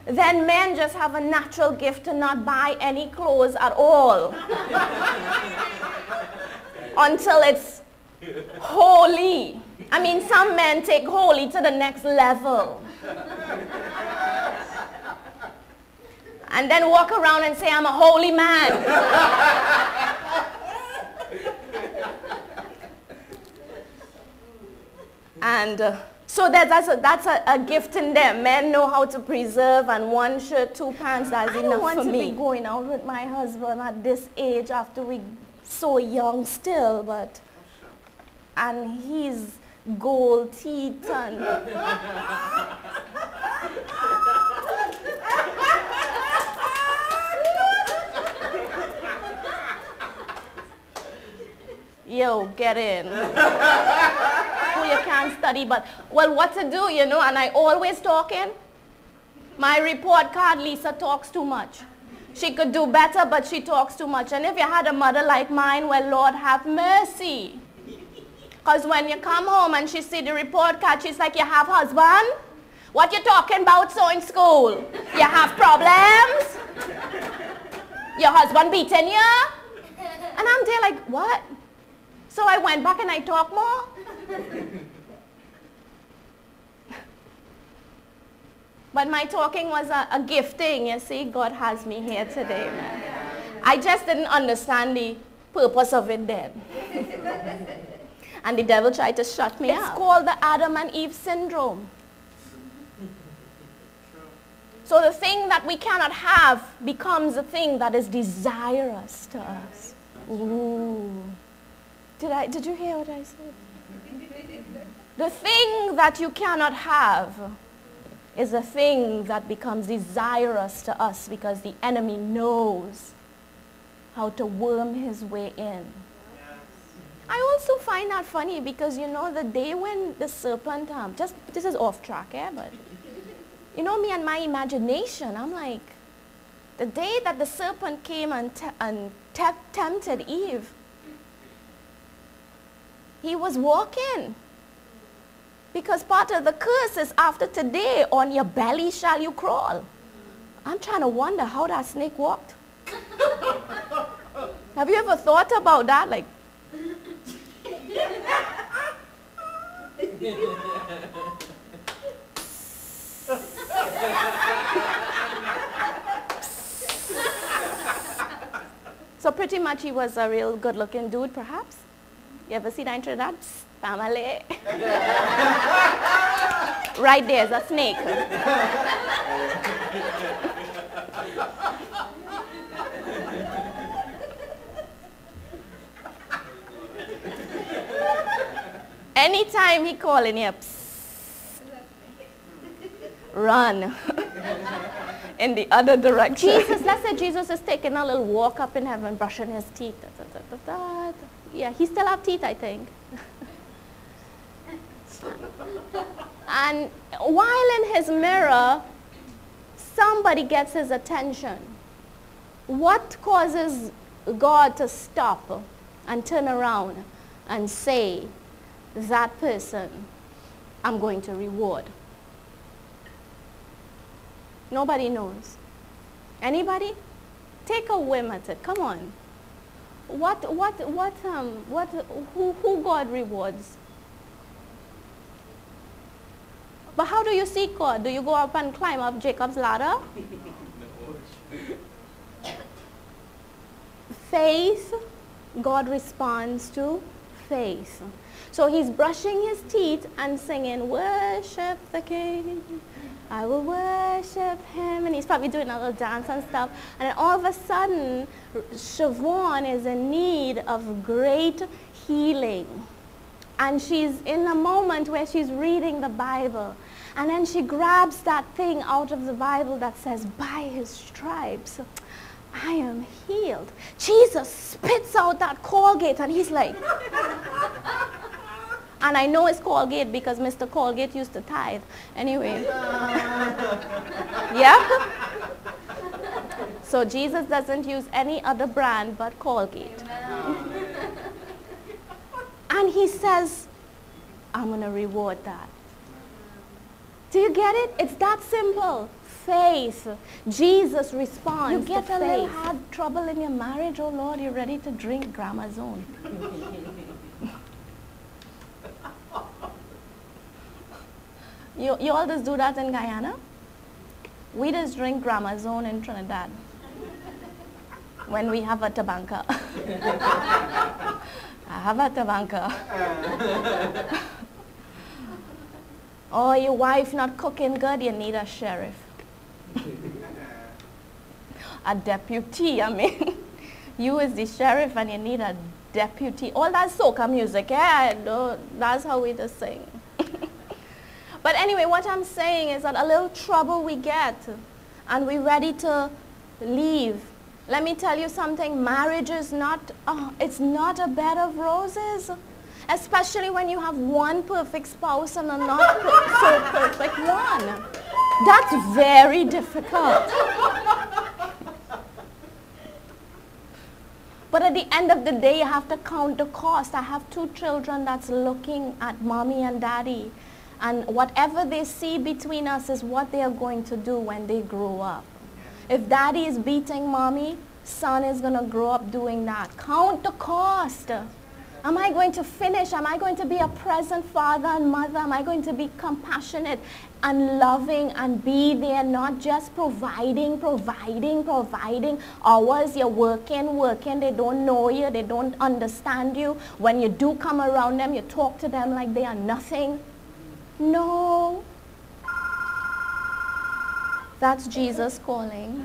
then men just have a natural gift to not buy any clothes at all until it's holy. I mean, some men take holy to the next level. And then walk around and say, I'm a holy man. And so that's a gift in them. Men know how to preserve, and one shirt, two pants, that's enough for me. I don't want to be going out with my husband at this age after we so young still, but, and he's gold teeth and... Yo, get in. Oh, you can't study, but, well, what to do, you know, and I always talking. My report card, Lisa talks too much. She could do better, but she talks too much. And if you had a mother like mine, well, Lord have mercy. Because when you come home and she see the report card, she's like, you have husband? What you talking about so in school? You have problems? Your husband beating you? And I'm there like, what? So I went back and I talked more. But my talking was a gifting, you see. God has me here today, man. I just didn't understand the purpose of it then. And the devil tried to shut me up. It's called the Adam and Eve syndrome. So the thing that we cannot have becomes a thing that is desirous to us. Ooh. Did you hear what I said? The thing that you cannot have is a thing that becomes desirous to us because the enemy knows how to worm his way in. I also find that funny because, you know, the day when the serpent, this is off track, but, you know, me and my imagination, I'm like, the day that the serpent came and tempted Eve, he was walking. Because part of the curse is after today, on your belly shall you crawl. I'm trying to wonder how that snake walked. Have you ever thought about that? Like, so pretty much he was a real good-looking dude, perhaps. You ever see that intro? That's family. Right there's a snake. Anytime he calling you, run in the other direction. Jesus, let's say Jesus is taking a little walk up in heaven, brushing his teeth. Yeah, he still have teeth, I think. And while in his mirror, somebody gets his attention. What causes God to stop and turn around and say, that person, I'm going to reward? Nobody knows. Anybody? Take a whim at it. Come on. Who God rewards? But how do you seek God? Do you go up and climb up Jacob's ladder? Faith, God responds to faith. So he's brushing his teeth and singing, worship the King. I will worship him. And he's probably doing a little dance and stuff. And then all of a sudden, Siobhan is in need of great healing. And she's in a moment where she's reading the Bible. And then she grabs that thing out of the Bible that says, by his stripes, I am healed. Jesus spits out that Colgate and he's like, and I know it's Colgate because Mr. Colgate used to tithe. Anyway. Yeah? So Jesus doesn't use any other brand but Colgate. And he says, I'm going to reward that. Do you get it? It's that simple. Faith. Jesus responds. You get a little hard trouble in your marriage, oh Lord, you're ready to drink Gramazone. You all just do that in Guyana? We just drink Gramazone in Trinidad when we have a tabanca. I have a tabanca. Oh, your wife not cooking good, you need a sheriff. A deputy, I mean. You is the sheriff and you need a deputy. All that soca music, yeah, that's how we just sing. But anyway, what I'm saying is that a little trouble we get and we're ready to leave. Let me tell you something, marriage is not, it's not a bed of roses. Especially when you have one perfect spouse and a not so perfect one. That's very difficult. But at the end of the day, you have to count the cost. I have 2 children that's looking at mommy and daddy. And whatever they see between us is what they are going to do when they grow up. If daddy is beating mommy, son is going to grow up doing that. Count the cost. Am I going to finish? Am I going to be a present father and mother? Am I going to be compassionate and loving and be there, not just providing hours? You're working. They don't know you. They don't understand you. When you do come around them, you talk to them like they are nothing. No. That's Jesus calling.